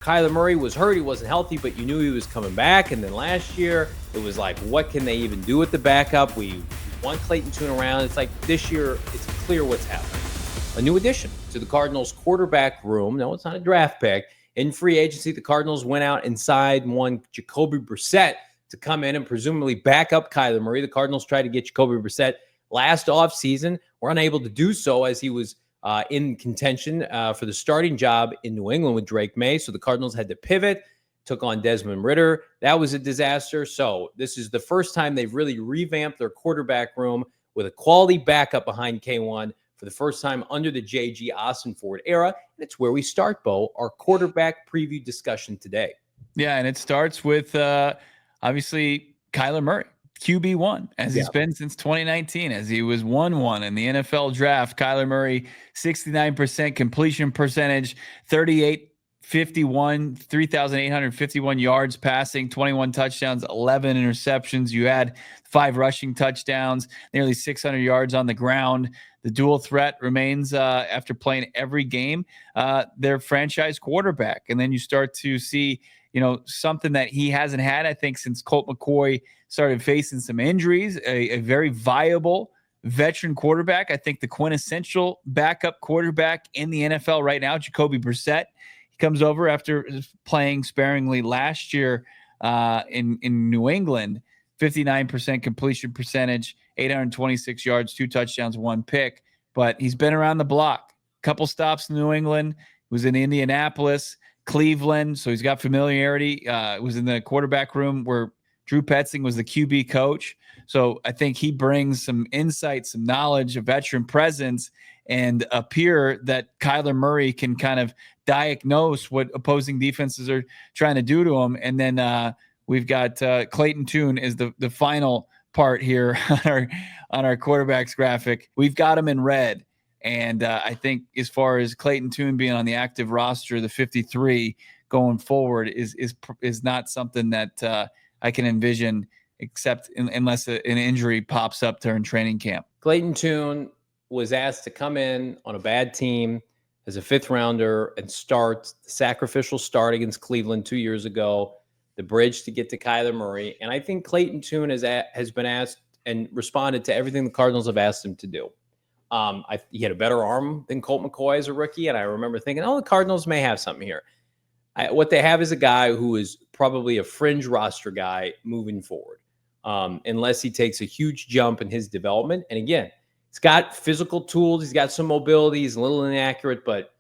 Kyler Murray was hurt. He wasn't healthy, but you knew he was coming back. And then last year, it was like, what can they even do with the backup? We want Clayton Tune around. It's like this year, it's clear what's happening. A new addition to the Cardinals quarterback room. No, it's not a draft pick. In free agency, the Cardinals went out and signed one Jacoby Brissett to come in and presumably back up Kyler Murray. The Cardinals tried to get Jacoby Brissett last offseason. Were unable to do so as he was in contention for the starting job in New England with Drake May. So the Cardinals had to pivot, took on Desmond Ridder. That was a disaster. So this is the first time they've really revamped their quarterback room with a quality backup behind K1 for the first time under the J.G. Ossenford era. And it's where we start, Bo, our quarterback preview discussion today. Yeah, and it starts with obviously Kyler Murray. QB1, as he's been since 2019, as he was 1-1 in the NFL draft. Kyler Murray, 69% completion percentage, 3,851 yards passing, 21 touchdowns, 11 interceptions. You add 5 rushing touchdowns, nearly 600 yards on the ground. The dual threat remains after playing every game, their franchise quarterback. And then you start to see, something that he hasn't had, I think, since Colt McCoy started facing some injuries, a very viable veteran quarterback. I think the quintessential backup quarterback in the NFL right now, Jacoby Brissett. He comes over after playing sparingly last year in New England, 59% completion percentage, 826 yards, 2 touchdowns, 1 pick. But he's been around the block. Couple stops in New England. He was in Indianapolis, Cleveland, so he's got familiarity. Was in the quarterback room where Drew Petzing was the QB coach. So I think he brings some insight, some knowledge, a veteran presence, and a peer that Kyler Murray can kind of diagnose what opposing defenses are trying to do to him. And then we've got Clayton Tune is the final part here on our quarterbacks graphic. We've got him in red. And I think as far as Clayton Tune being on the active roster, the 53 going forward is not something that I can envision except unless an injury pops up during training camp. Clayton Tune was asked to come in on a bad team as a 5th rounder and start the sacrificial start against Cleveland 2 years ago, the bridge to get to Kyler Murray. And I think Clayton Tune has been asked and responded to everything the Cardinals have asked him to do. He had a better arm than Colt McCoy as a rookie, and I remember thinking, the Cardinals may have something here. What they have is a guy who is probably a fringe roster guy moving forward, unless he takes a huge jump in his development. And again, he's got physical tools. He's got some mobility. He's a little inaccurate, but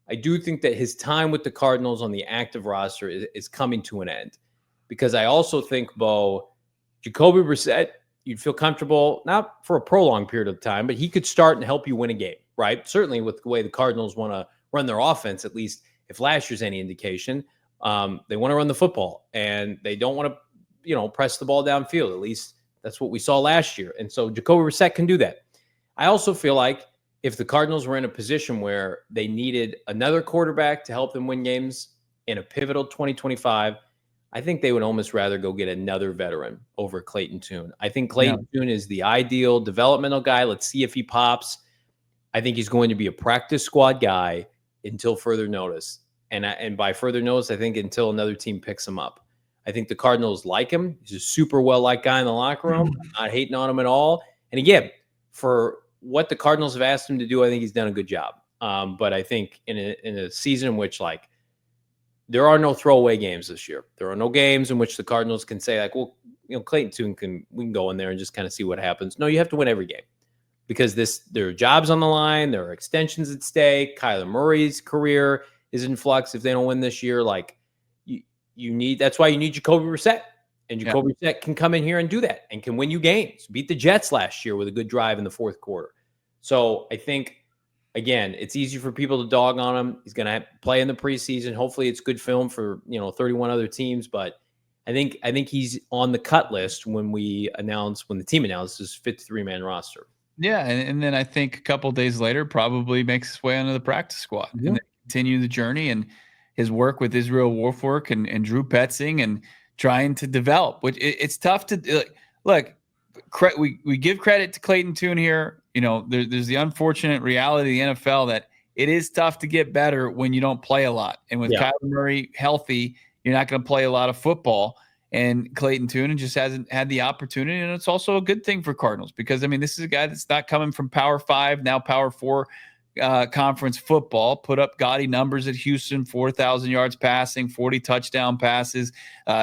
I do think that his time with the Cardinals on the active roster is coming to an end. Because I also think, Bo, Jacoby Brissett, you'd feel comfortable, not for a prolonged period of time, but he could start and help you win a game, right? Certainly with the way the Cardinals want to run their offense, at least if last year's any indication, they want to run the football and they don't want to, press the ball downfield. At least that's what we saw last year. And so Jacoby Brissett can do that. I also feel like if the Cardinals were in a position where they needed another quarterback to help them win games in a pivotal 2025, I think they would almost rather go get another veteran over Clayton Tune. I think Clayton Tune is the ideal developmental guy. Let's see if he pops. I think he's going to be a practice squad guy until further notice. And by further notice, I think until another team picks him up. I think the Cardinals like him. He's a super well-liked guy in the locker room. I'm not hating on him at all. And again, for what the Cardinals have asked him to do, I think he's done a good job. But I think in a season in which, there are no throwaway games this year. There are no games in which the Cardinals can say, Clayton Tune we can go in there and just kind of see what happens. No, you have to win every game because there are jobs on the line. There are extensions at stake. Kyler Murray's career is in flux. If they don't win this year, that's why you need Jacoby Brissett. And Jacoby Brissett can come in here and do that and can win you games. Beat the Jets last year with a good drive in the 4th quarter. So I think, again, it's easy for people to dog on him. He's going to play in the preseason. Hopefully it's good film for, 31 other teams. But I think he's on the cut list when the team announces 53-man roster. Yeah, and then I think a couple of days later probably makes his way onto the practice squad and then continue the journey and his work with Israel Wolfwork and Drew Petzing and trying to develop. Which it's tough to look. We give credit to Clayton Tune here. There's the unfortunate reality of the NFL that it is tough to get better when you don't play a lot. And with Kyler Murray healthy, you're not going to play a lot of football. And Clayton Tune just hasn't had the opportunity. And it's also a good thing for Cardinals because, I mean, this is a guy that's not coming from Power 5, now Power 4 conference football, put up gaudy numbers at Houston, 4,000 yards passing, 40 touchdown passes,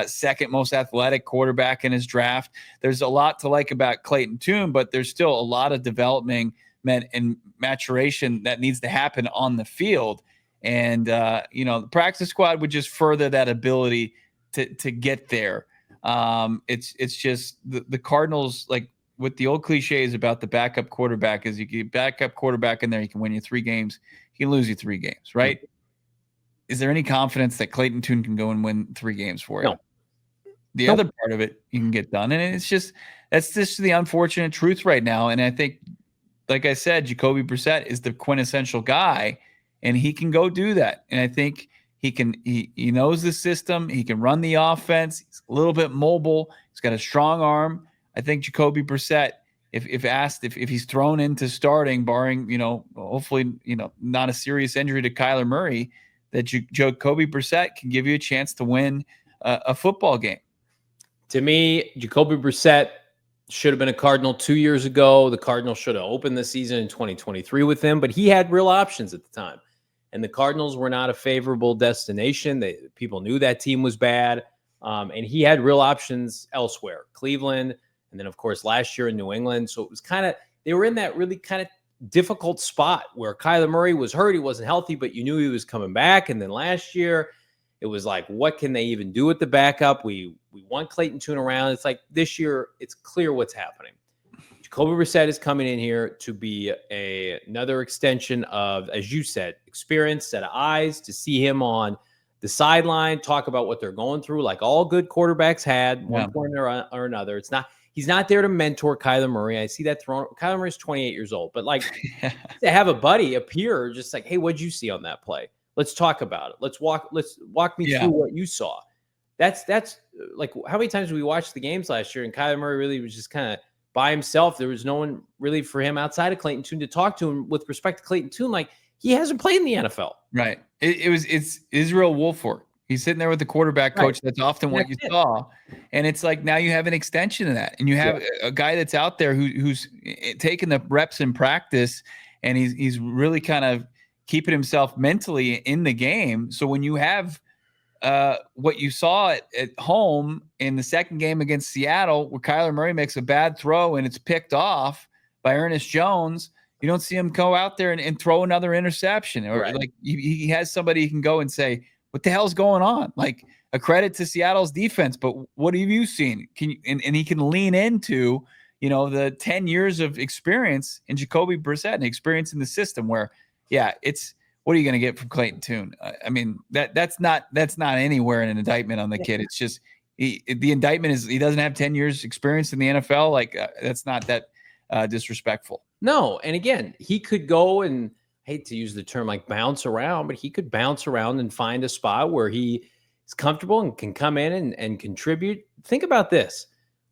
second most athletic quarterback in his draft. There's a lot to like about Clayton Tune, but there's still a lot of development and maturation that needs to happen on the field. And, the practice squad would just further that ability to get there. It's just the Cardinals, like what the old cliches about the backup quarterback is, you get backup quarterback in there, he can win you 3 games, he can lose you 3 games, right? Is there any confidence that Clayton Tune can go and win 3 games for you? No. The other part of it you can get done. And that's just the unfortunate truth right now. And I think, like I said, Jacoby Brissett is the quintessential guy, and he can go do that. And I think he knows the system. He can run the offense. He's a little bit mobile. He's got a strong arm. I think Jacoby Brissett, if asked if he's thrown into starting, barring, hopefully, not a serious injury to Kyler Murray, that Jacoby Brissett can give you a chance to win a football game. To me, Jacoby Brissett should have been a Cardinal 2 years ago. The Cardinals should have opened the season in 2023 with him, but he had real options at the time. And the Cardinals were not a favorable destination. People knew that team was bad. And he had real options elsewhere, Cleveland, and then, of course, last year in New England. So it was they were in that really kind of difficult spot where Kyler Murray was hurt. He wasn't healthy, but you knew he was coming back. And then last year, it was like, what can they even do with the backup? We want Clayton Tune around. It's like this year, it's clear what's happening. Jacoby Brissett is coming in here to be another extension of, as you said, experience, set of eyes, to see him on the sideline, talk about what they're going through, like all good quarterbacks had one point or another. He's not there to mentor Kyler Murray. I see that thrown. Kyler Murray's 28 years old, but like to have a buddy appear, just like, hey, what'd you see on that play? Let's talk about it. Let's walk me through what you saw. That's like, how many times we watched the games last year and Kyler Murray really was just kind of by himself. There was no one really for him outside of Clayton Tune to talk to him. With respect to Clayton Tune, like, he hasn't played in the NFL. Right. It's Israel Wolford. He's sitting there with the quarterback coach. Right. That's often what you saw. And it's like, now you have an extension of that. And you have a guy that's out there who's taking the reps in practice, and he's really kind of keeping himself mentally in the game. So when you have what you saw at home in the second game against Seattle, where Kyler Murray makes a bad throw and it's picked off by Ernest Jones, you don't see him go out there and throw another interception. Or like he has somebody he can go and say, what the hell's going on? Like, a credit to Seattle's defense, but what have you seen? And he can lean into, the 10 years of experience in Jacoby Brissett and experience in the system where, it's, what are you going to get from Clayton Tune? I mean, that's not anywhere in an indictment on the kid. It's just the indictment is he doesn't have 10 years experience in the NFL. Like, that's not that disrespectful. No. And again, he could go and, I hate to use the term like bounce around, but he could bounce around and find a spot where he is comfortable and can come in and contribute. Think about this.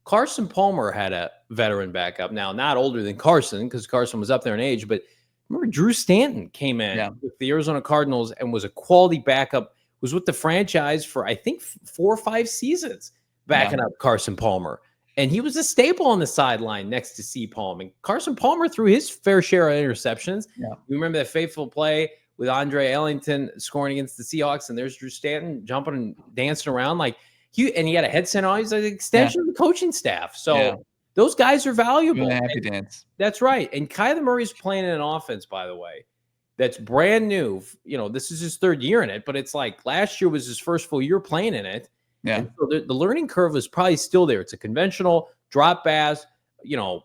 Carson Palmer had a veteran backup. Now, not older than Carson, because Carson was up there in age, but remember Drew Stanton came in with the Arizona Cardinals and was a quality backup, was with the franchise for, I think, 4 or 5 seasons, backing up Carson Palmer. And he was a staple on the sideline next to C. Palm. And Carson Palmer threw his fair share of interceptions. Yeah. You remember that fateful play with Andre Ellington scoring against the Seahawks, and there's Drew Stanton jumping and dancing around like he had a headset on. He's like an extension of the coaching staff. So those guys are valuable. Happy dance. That's right. And Kyler Murray's playing in an offense, by the way, that's brand new. This is his 3rd year in it, but it's like last year was his first full year playing in it. Yeah. And so the learning curve is probably still there. It's a conventional drop pass,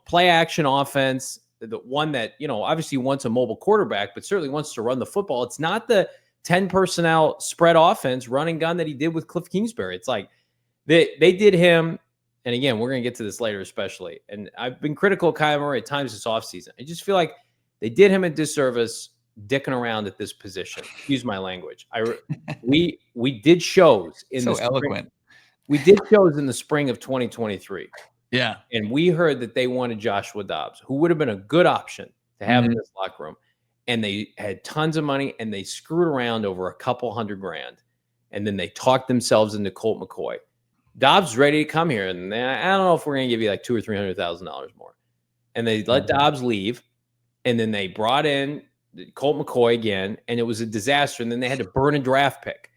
play action offense. The one that, obviously wants a mobile quarterback, but certainly wants to run the football. It's not the 10 personnel spread offense running gun that he did with Cliff Kingsbury. It's like they did him. And again, we're going to get to this later, especially. And I've been critical of Kyler Murray at times this offseason. I just feel like they did him a disservice dicking around at this position. Excuse my language. We did shows in the eloquent. Spring. We did shows in the spring of 2023. Yeah. And we heard that they wanted Joshua Dobbs, who would have been a good option to have in this locker room. and they had tons of money, and they screwed around over a couple $100,000. And then they talked themselves into Colt McCoy. Dobbs ready to come here, and I don't know if we're going to give you like $200,000 or $300,000 more. And they let Dobbs leave, and then they brought in Colt McCoy again, and it was a disaster. And then they had to burn a draft pick.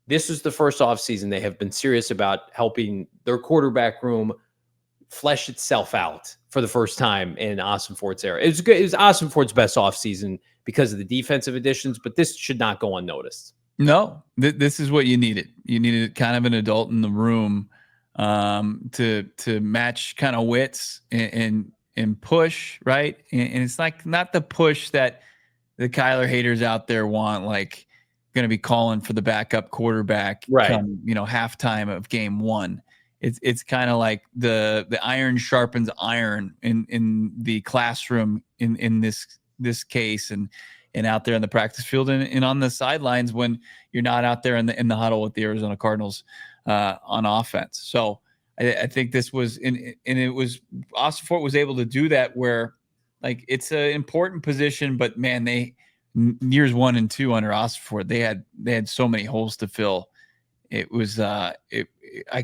This was the first offseason they have been serious about helping their quarterback room flesh itself out for the first time in Austin Fort's era. It was good. It was Austin Fort's best offseason because of the defensive additions, but this should not go unnoticed. No, this is what you needed. You needed kind of an adult in the room to match kind of wits and push, right? And it's like not the push that the Kyler haters out there want, like going to be calling for the backup quarterback, right? Come, halftime of game one. It's kind of like the iron sharpens iron in the classroom in this case and out there in the practice field and on the sidelines when you're not out there in the huddle with the Arizona Cardinals on offense. So I think this was and it was Austin Fort was able to do that where like it's an important position, but man, years 1 and 2 under Austin Fort, they had so many holes to fill. It was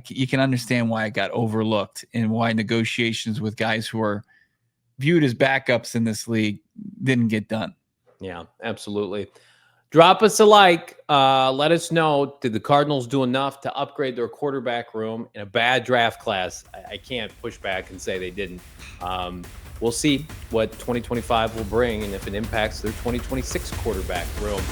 you can understand why it got overlooked and why negotiations with guys who are viewed as backups in this league didn't get done. Yeah, absolutely. Drop us a like. Let us know, did the Cardinals do enough to upgrade their quarterback room in a bad draft class? I can't push back and say they didn't. We'll see what 2025 will bring and if it impacts their 2026 quarterback room.